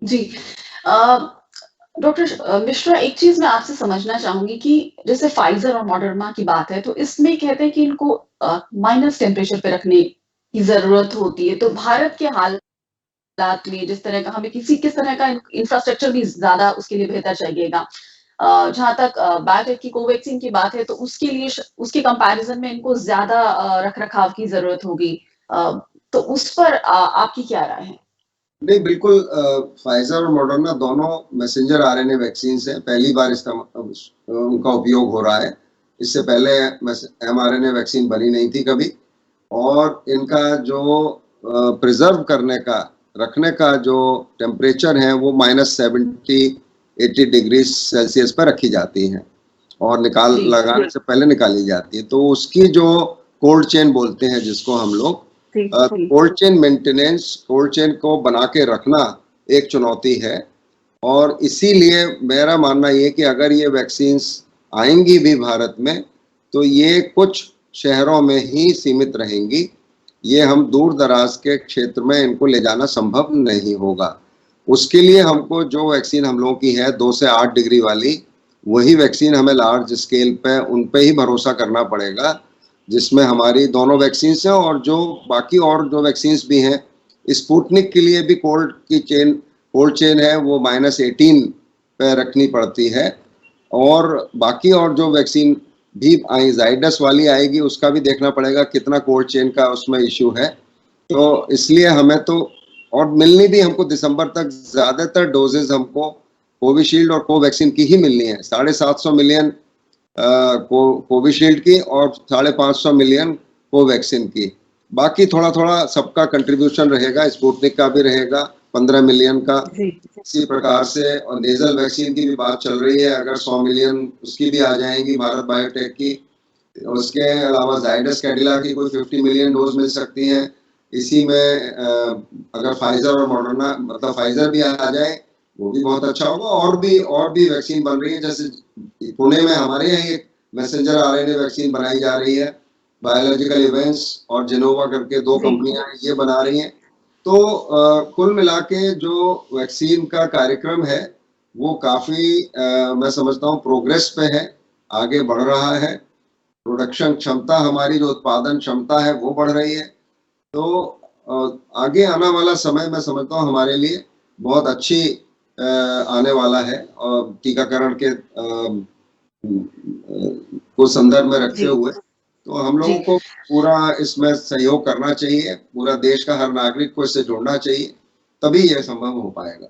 जी। अ, doctor Mishra, एक चीज़ मैं आपसे समझना चाहूँगी कि जैसे फाइज़र और मॉडर्ना की बात है, तो इसमें कहते हैं कि इनको माइनस टेम्परेचर पे रखने की ज़रूरत होती है। तो भारत के हालात में जिस तरह का हमें किस तरह का इंफ्रास्ट्रक्चर भी ज़्यादा उसके लिए बेहतर चाहिएगा। जहाँ तक बायोटेक की कोवैक्सीन की बात है, तो उसके लिए उसके कंपैरिज़न में इनको ज़्यादा रख-रखाव की ज़रूरत होगी। अ, तो उस पर आपकी क्या राय है? नहीं, बिल्कुल फाइज़र और मॉडर्ना दोनों मैसेंजर आरएनए वैक्सीन्स हैं। पहली बार इसका उनका उपयोग हो रहा है। इससे पहले एमआरएनए वैक्सीन बनी नहीं थी कभी और इनका जो प्रिज़र्व करने का, रखने का जो टेम्परेचर है वो -70-80 डिग्री सेल्सियस पे रखी जाती हैं और जी, लगाने से पहले निकाली जाती है। तो उसकी जो कोल्ड चेन बोलते हैं जिसको हम लोग, जी, जी। Cold chain maintenance, cold chain को बना के रखना एक चुनौती है और इसीलिए मेरा मानना ये है कि अगर ये वैक्सीन्स आएँगी भी भारत में, तो ये कुछ शहरों में ही सीमित रहेंगी। ये हम दूर-दराज के क्षेत्र में इनको ले जाना संभव नहीं होगा। उसके लिए हमको जो वैक्सीन हम लोगों की है 2 से 8 डिग्री वाली, वही वैक्सीन हमें लार्ज स्केल पे उन पे ही भरोसा करना पड़ेगा, जिसमें हमारी दोनों वैक्सीन्स हैं और जो बाकी और जो वैक्सीन्स भी हैं, स्पुतनिक के लिए भी कोल्ड चेन है वो -18 पे रखनी पड़ती है और बाकी और जो वैक्सीन भी आई ज़ाइडस वाली आएगी उसका भी देखना पड़ेगा कितना कोल्ड चेन का उसमें इश्यू है। तो इसलिए हमें तो और मिलनी भी हमको दिसंबर तक ज़्यादातर डोज़ेज़ हमको कोविशील्ड और कोवैक्सीन की ही मिलनी है। 750 मिलियन कोविशील्ड की और 550 मिलियन कोवैक्सीन की। बाकी थोड़ा-थोड़ा सबका कंट्रीब्यूशन रहेगा, स्पुतनिक का भी रहेगा 15 मिलियन का। जी। इसी प्रकार से और नेज़ल वैक्सीन की भी बात चल रही है, अगर 100 मिलियन उसकी भी आ जाएँगी भारत बायोटेक की। उसके अलावा ज़ाइडस कैडिला की कोई 50 मिलियन डोज़ मिल सकती हैं। इसी में अगर फाइज़र और मॉडर्ना मतलब फाइज़र भी आ जाए, वो भी बहुत अच्छा होगा और भी वैक्सीन बन रही है जैसे पुणे में हमारे यहाँ एक मैसेंजर आरएनए वैक्सीन बनाई जा रही है। बायोलॉजिकल इवेंट्स और जेनोवा करके 2 जी। कंपनियाँ ये बना रही हैं। तो कुल मिला के जो वैक्सीन का कार्यक्रम है, वो काफ़ी मैं समझता हूँ प्रोग्रेस पे है, आगे बढ़ रहा है। प्रोडक्शन क्षमता हमारी जो उत्पादन क्षमता है वो बढ़ रही है। तो आगे आने वाला समय मैं समझता हूँ हमारे लिए बहुत अच्छी आने वाला है और टीकाकरण के को संदर्भ में रखते जी, हुए, तो हम लोगों जी। को पूरा इसमें सहयोग करना चाहिए, पूरा देश का हर नागरिक को इससे जुड़ना चाहिए, तभी ये संभव हो पाएगा।